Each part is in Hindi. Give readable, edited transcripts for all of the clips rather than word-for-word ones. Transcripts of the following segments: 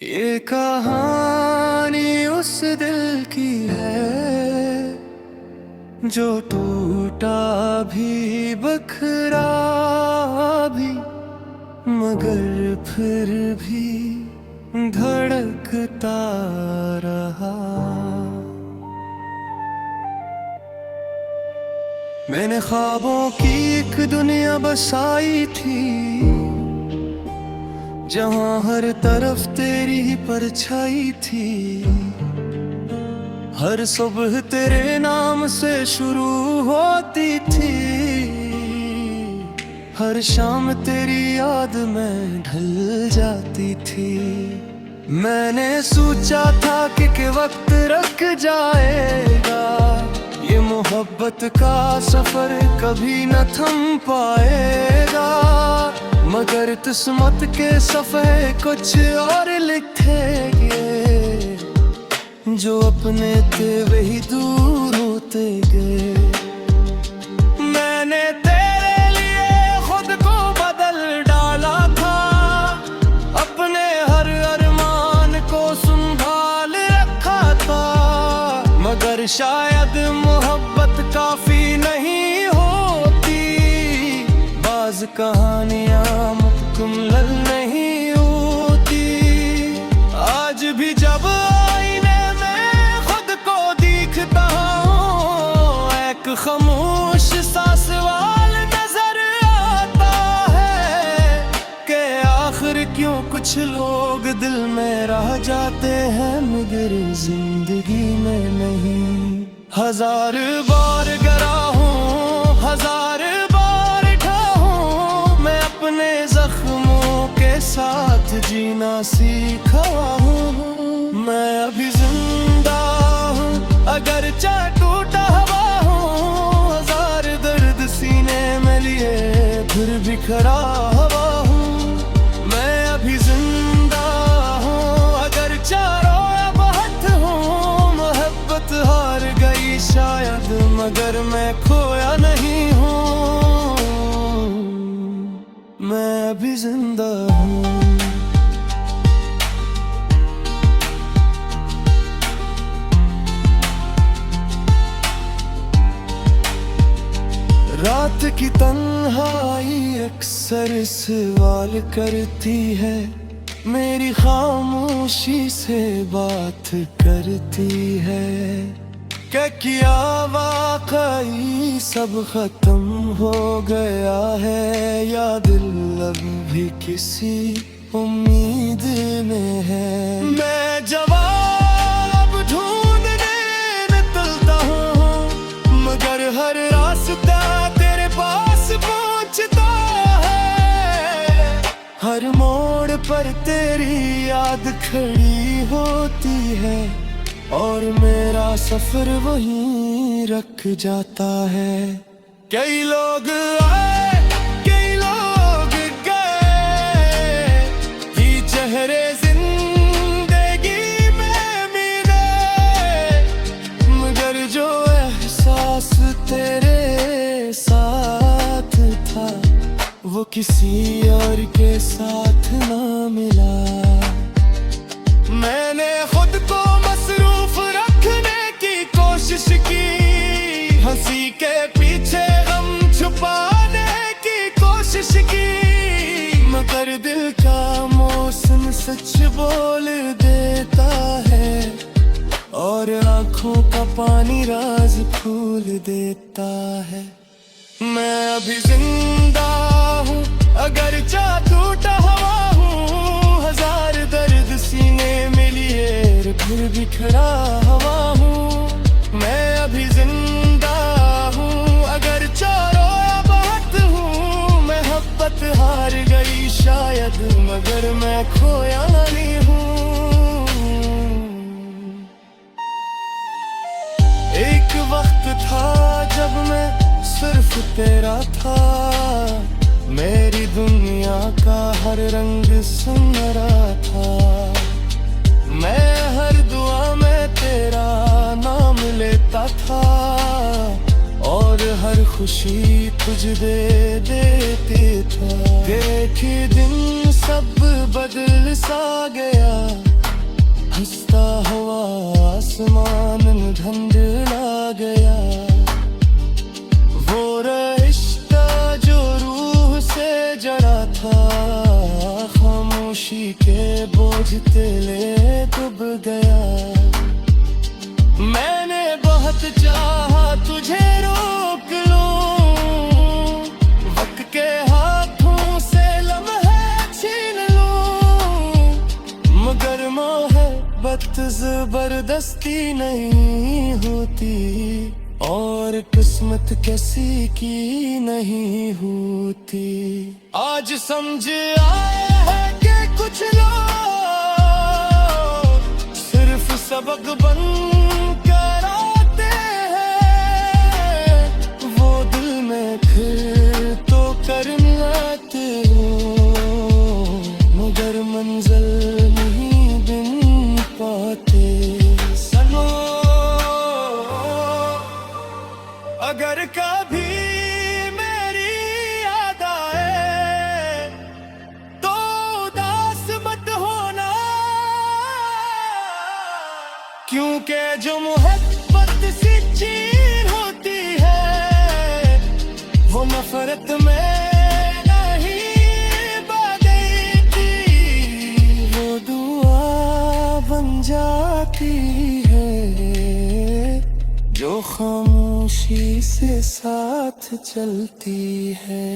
ये कहानी उस दिल की है जो टूटा भी बखरा भी मगर फिर भी धड़कता रहा। मैंने ख्वाबों की एक दुनिया बसाई थी जहां हर तरफ तेरी ही परछाई थी। हर सुबह तेरे नाम से शुरू होती थी, हर शाम तेरी याद में ढल जाती थी। मैंने सोचा था कि वक्त रुक जाएगा, ये मोहब्बत का सफर कभी न थम पाएगा। मगर किस्मत के सफ़े कुछ और लिखेंगे, जो अपने थे वही दूर होते गए। मैंने तेरे लिए खुद को बदल डाला था, अपने हर अरमान को संभाल रखा था। मगर शायद मोहब्बत काफी नहीं होती, बाज़ कहानियाँ मुकम्मल नहीं होती। आज भी जब आईने में खुद को दिखता हूँ, एक खामोश सा सवाल नजर आता है कि आखिर क्यों कुछ लोग दिल में रह जाते हैं मगर जिंदगी में नहीं। हजार बार गिरा हूँ, हजार बार ढाहूं, मैं अपने जख्मों के साथ जीना सीखा हूँ। मैं अभी जिंदा हूँ अगर चाहे टूटा हुआ हूँ, हजार दर्द सीने में लिए फिर भी खड़ा हुआ हूँ। मैं अभी जिंदा हूँ अगर चारों बहुत हूँ, मोहब्बत हार गई शायद मगर मैं खोया नहीं हूँ। मैं अभी जिंदा हूँ। रात की तन्हाई अक्सर सवाल करती है, मेरी खामोशी से बात करती है। क्या वाकई सब खत्म हो गया है, या दिल अब भी किसी उम्मीद में है। मैं जवाब ढूंढने निकलता हूँ, मगर हर रास्ता तेरे पास पहुँचता है। हर मोड़ पर तेरी याद खड़ी होती है, और मेरा सफर वहीं रख जाता है। कई लोग आए कई लोग गए, ये चेहरे जिंदगी में मिले, मगर जो एहसास तेरे साथ था वो किसी और के साथ ना मिला। मैंने खुद को मसरूफ रखने की कोशिश की, हंसी के पीछे गम छुपाने की कोशिश की, मगर दिल का मौसम सच बोल देता है, और आंखों का पानी राज खोल देता है। मैं अभी जिंदा हूँ अगर चाह टूटा हुआ हूँ, हजार दर्द सीने में लिए फिर भी खड़ा हुआ हूँ। मैं अभी जिंदा हूँ अगर चारों बात हूँ, मोहब्बत हार गई शायद मगर मैं खोया नहीं हूँ। एक वक्त था जब मैं सिर्फ तेरा था, मेरी दुनिया का हर रंग सुनहरा था। मैं हर दुआ में तेरा नाम लेता था, और हर खुशी तुझ दे देती था। देख दिन सब बदल सा गया, हंसता हुआ आसमान धुंधला गया। वो रिश्ता जो रूह से जड़ा था, खामोशी के बोझ तले डूब गया। मैंने बहुत चाहा तुझे रोक लूं, वक्त के हाथों से लम्हे छीन लूं, मगर मोहब्बत जबरदस्ती नहीं होती, और किस्मत किसी की नहीं होती। आज समझ आया है कि कुछ लोग सिर्फ सबक बन कर आते हैं, वो दिल में फिर तो कर मिलाते हो, मगर मंजिल नहीं बिन पाते। सनो अगर कभी मेरी याद आए तो उदास मत होना, क्योंकि जो मोहब्बत सी चीर होती है वो नफरत में नहीं बदलती, वो दुआ बन जाती है जो खामोशी से साथ चलती है।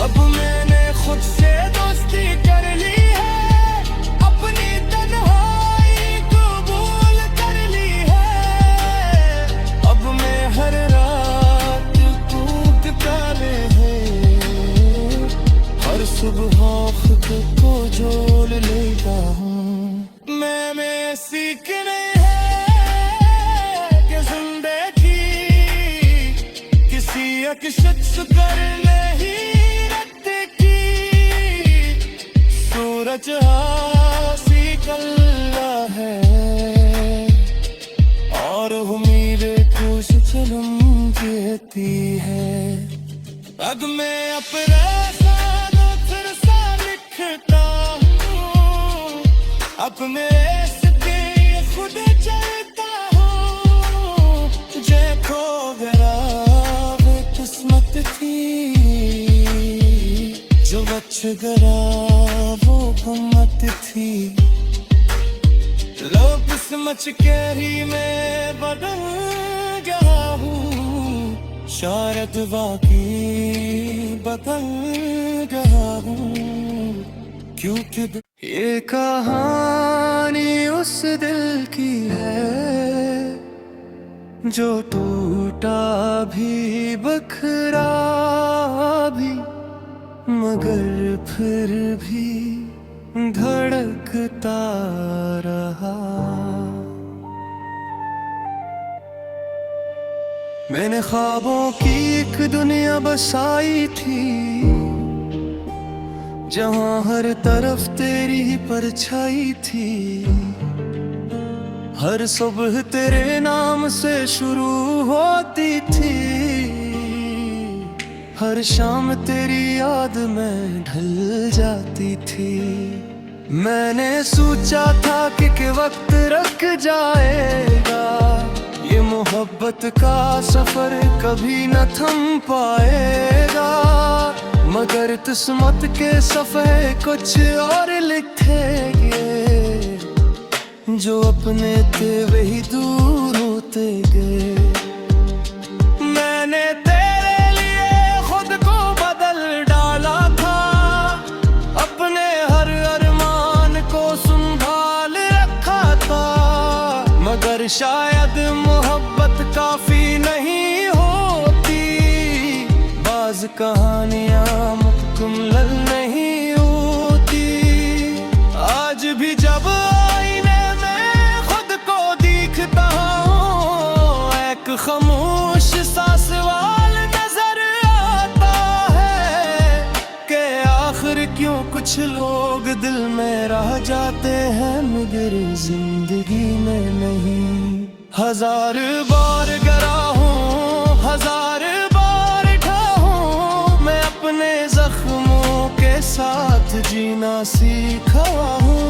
अब मैंने खुद से दोस्ती कर ली है, अपनी तन्हाई कबूल कर ली है। अब मैं हर रात कूदता है, हर सुबह खुद को जोड़ लेता हूँ। मैं सीखने एक शख्स कर नहीं रखते की, सूरज हासी कल्ला है और उम्मीद खुश चलम कहती है। अब मैं अपना फिर सा लिखता हूँ, अपने रास्ते खुद चलता हूँ। देखो गरा किस्मत थी जो बच गया वो हिम्मत थी, लोग किस्मत के ही मैं बदल गया हूँ, शायद वाकई बदल गया हूँ। क्योंकि ये कहानी उस दिल की है जो टूटा भी बखरा भी, मगर फिर भी धड़कता रहा। मैंने ख्वाबों की एक दुनिया बसाई थी, जहां हर तरफ तेरी ही परछाई थी। हर सुबह तेरे नाम से शुरू होती थी, हर शाम तेरी याद में ढल जाती थी। मैंने सोचा था कि वक्त रुक जाएगा, ये मोहब्बत का सफर कभी न थम पाएगा, मगर किस्मत के सफ़े कुछ और लिखेंगे, जो अपने थे वही दूर होते गए। मैंने तेरे लिए खुद को बदल डाला था, अपने हर अरमान को संभाल रखा था, मगर शायद मोहब्बत काफी नहीं होती, बाज कहानियां मुकम्मल नहीं होती। आज भी जब खामोश सा सवाल नजर आता है कि आखिर क्यों कुछ लोग दिल में रह जाते हैं, मगर जिंदगी में नहीं। हजार बार गिरा हूँ, हजार बार ठाहूँ, मैं अपने जख्मों के साथ जीना सीखा हूँ।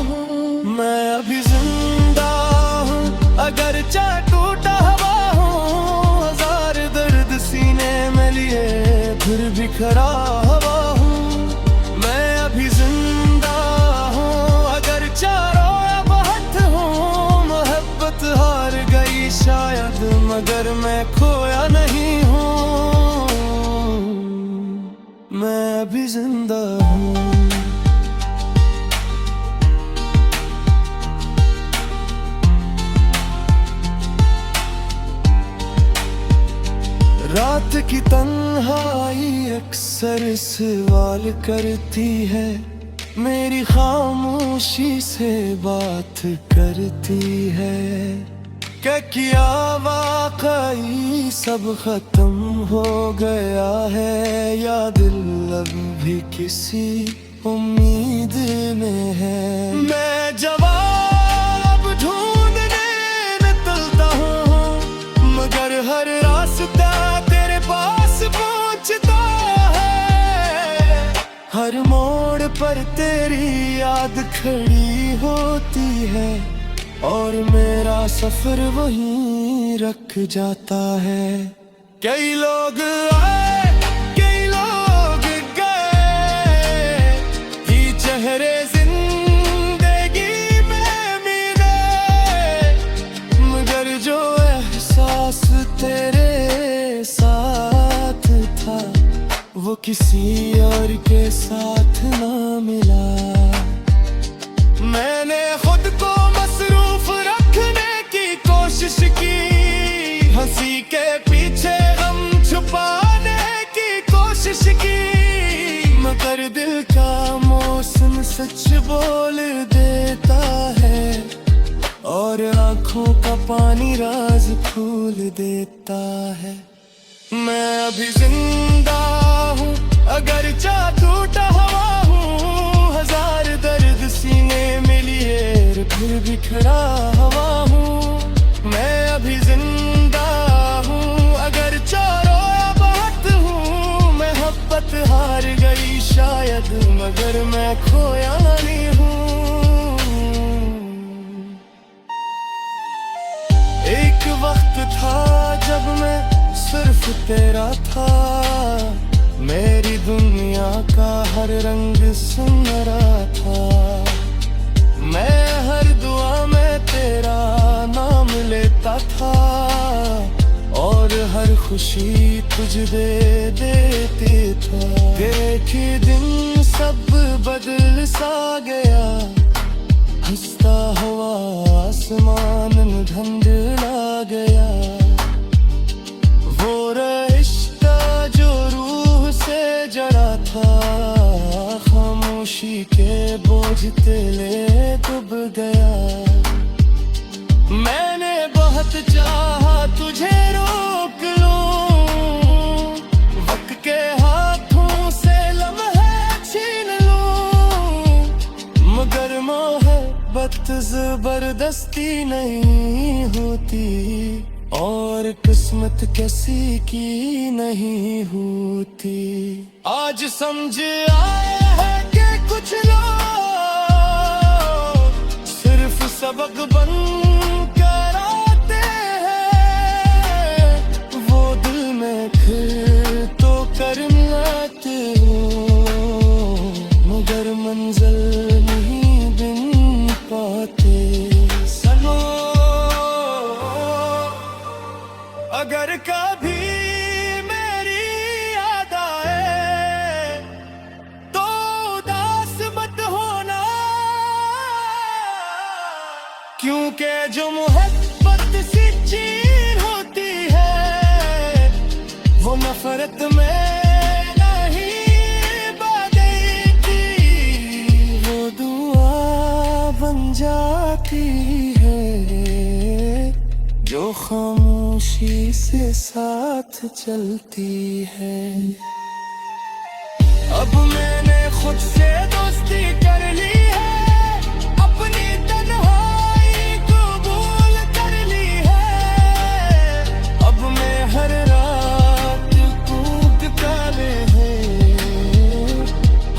की तन्हाई अक्सर सवाल करती है, मेरी खामोशी से बात करती है। क्या वाकई सब खत्म हो गया है, या दिल अब भी किसी उम्मीद में है? मैं जवाब ढूंढने निकलता हूँ, मगर हर रास्ता तेरे पास पहुँचता है। हर मोड़ पर तेरी याद खड़ी होती है, और मेरा सफर वहीं रख जाता है। कई लोग आए, कई लोग गए, ही चेहरे जिंदगी में मिले, मगर जो एहसास तेरे साथ था, वो किसी और के साथ ना मिला। मैंने खुद को मसरूफ रखने की कोशिश की, हंसी के पीछे गम छुपाने की कोशिश की, मगर दिल का मौसम सच बोल देता है, और आंखों का पानी राज खोल देता है। मैं अभी जिंदा हूँ, अगर चाह टूटा हुआ हूँ, हजार दर्द सीने में लिए फिर भी खड़ा हुआ हूँ। मैं अभी जिंदा हूँ, अगर रोया बहुत हूँ, मैं मोहब्बत हार गई शायद, मगर मैं खोया नहीं हूँ। एक वक्त था जब मैं सिर्फ तेरा था, मेरी दुनिया का हर रंग सुनहरा था। मैं हर दुआ में तेरा नाम लेता था, और हर खुशी तुझ दे देते था। देखे दिन सब बदल सा गया, हंसता हुआ आसमान धुंधला गया। वो रिश्ता जो रूह से जड़ा था, खामोशी के बोझ तले डूब गया। मैंने बहुत चाहा तुझे रोक लूं, वक्त के हाथों से लम्हे छीन लूं, मगर मोहब्बत जबरदस्ती नहीं होती, और किस्मत किसी की नहीं होती। आज समझ आया है कि कुछ लोग सिर्फ सबक बन कर आते हैं, वो दिल में फिर तो कर मिलाते हो, मगर मंजिल नहीं बिन पाते। सनो अगर कभी मेरी याद आए, तो उदास मत होना, क्योंकि जो मोहब्बत सी चीज होती है, वो नफरत में नहीं बदलती, वो दुआ बन जाती है, जो खामोशी से साथ चलती है। अब मैंने खुद से दोस्ती कर ली है, अपनी तन्हाई कबूल कर ली है। अब मैं हर रात कूदता है,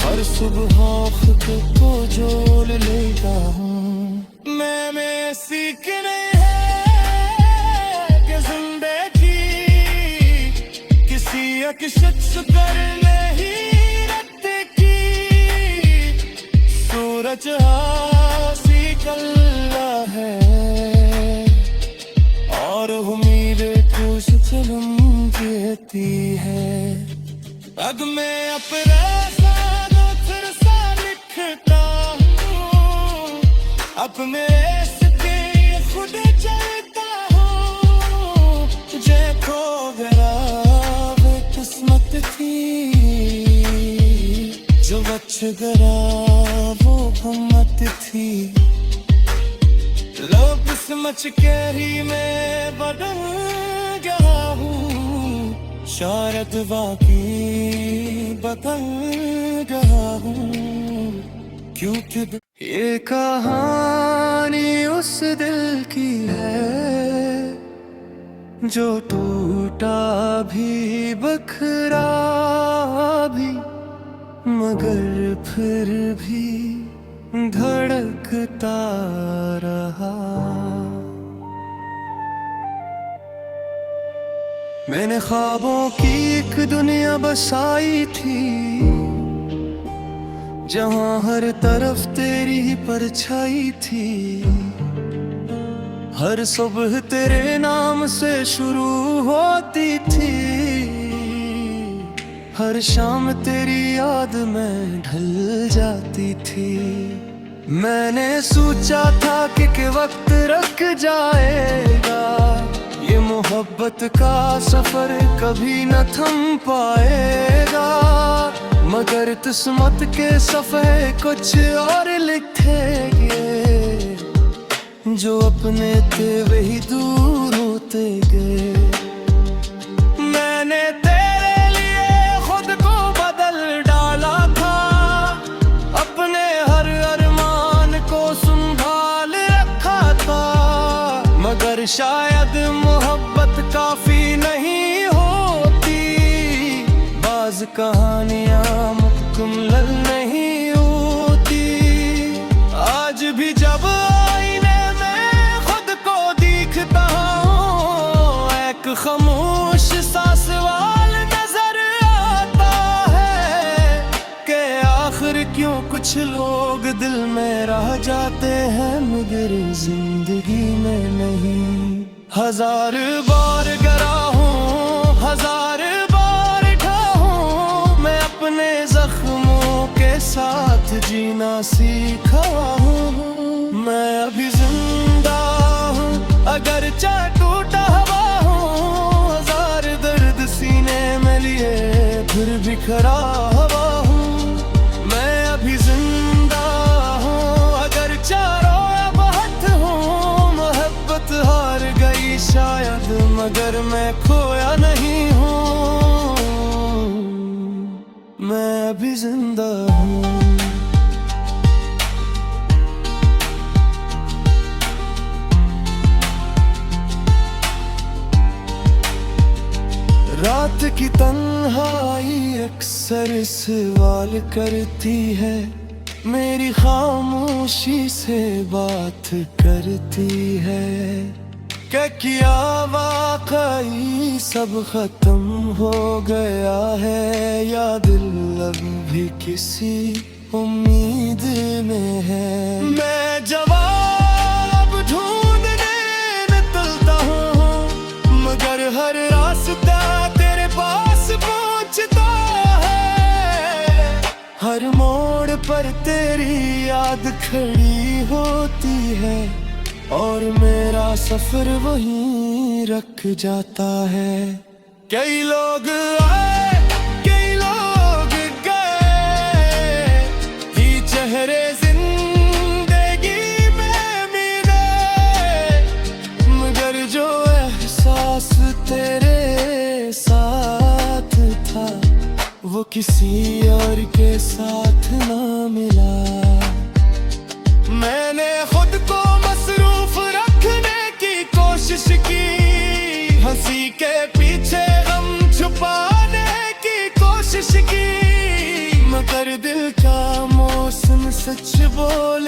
हर सुबह खुद को जोड़ लेता हूँ। मैं सीखने एक शख्स कर नहीं रखते की, सूरज हासी कल्ला है, और उम्मीद कुछ चलम कहती है। अब मैं अपना फिर सा लिखता हूँ, अब मैं खुद चलता हूँ, तुझे खो गया अजगरा वो हिम्मत थी, लब समझ के ही मैं बदल गया हूँ, शायद वाकई बदल गया हूँ, क्योंकि ये कहानी उस दिल की है जो टूटा भी बखरा भी, मगर फिर भी धड़कता रहा। मैंने ख्वाबों की एक दुनिया बसाई थी, जहां हर तरफ तेरी ही परछाई थी, हर सुबह तेरे नाम से शुरू होती थी, हर शाम तेरी याद में ढल जाती थी। मैंने सोचा था कि वक्त रुक जाएगा, ये मोहब्बत का सफर कभी न थम पाएगा, मगर किस्मत के सफ़े कुछ और लिखेंगे, जो अपने थे वही दूर होते गए। मैंने तेरे लिए खुद को बदल डाला था, अपने हर अरमान को संभाल रखा था, मगर शायद मोहब्बत काफी नहीं होती, बाज़ कहानियाँ मुकम्मल नहीं होती। आज भी जब खामोश सा सवाल नजर आता है कि आखिर क्यों कुछ लोग दिल में रह जाते हैं, मगर जिंदगी में नहीं। हजार बार गिरा हूँ, हजार बार उठा हूँ, मैं अपने जख्मों के साथ जीना सीखा हूँ। मैं अभी जिंदा हूँ अगर चाहे टूटा हवा हूँ, हजार दर्द सीने में लिए फिर भी खड़ा हवा हूँ। मैं अभी जिंदा हूँ अगर चारों बहुत हूँ, मोहब्बत हार गई शायद मगर मैं खोया नहीं हूँ, मैं अभी जिंदा हूँ। रात की तन्हाई अक्सर सवाल करती है, मेरी खामोशी से बात करती है, क्या वाकई सब खत्म हो गया है, या दिल अब भी किसी उम्मीद में है। मैं जवाब ढूंढने निकलता हूँ, मगर हर रास्ता हर मोड़ पर तेरी याद खड़ी होती है, और मेरा सफर वहीं रख जाता है। कई लोग आए कई लोग गए, ही चेहरे जिंदगी में मिले, मगर जो एहसास तेरे साथ था वो किसी और के साथ ना मिला। मैंने खुद को मसरूफ रखने की कोशिश की, हंसी के पीछे गम छुपाने की कोशिश की, मगर दिल का मौसम सच बोल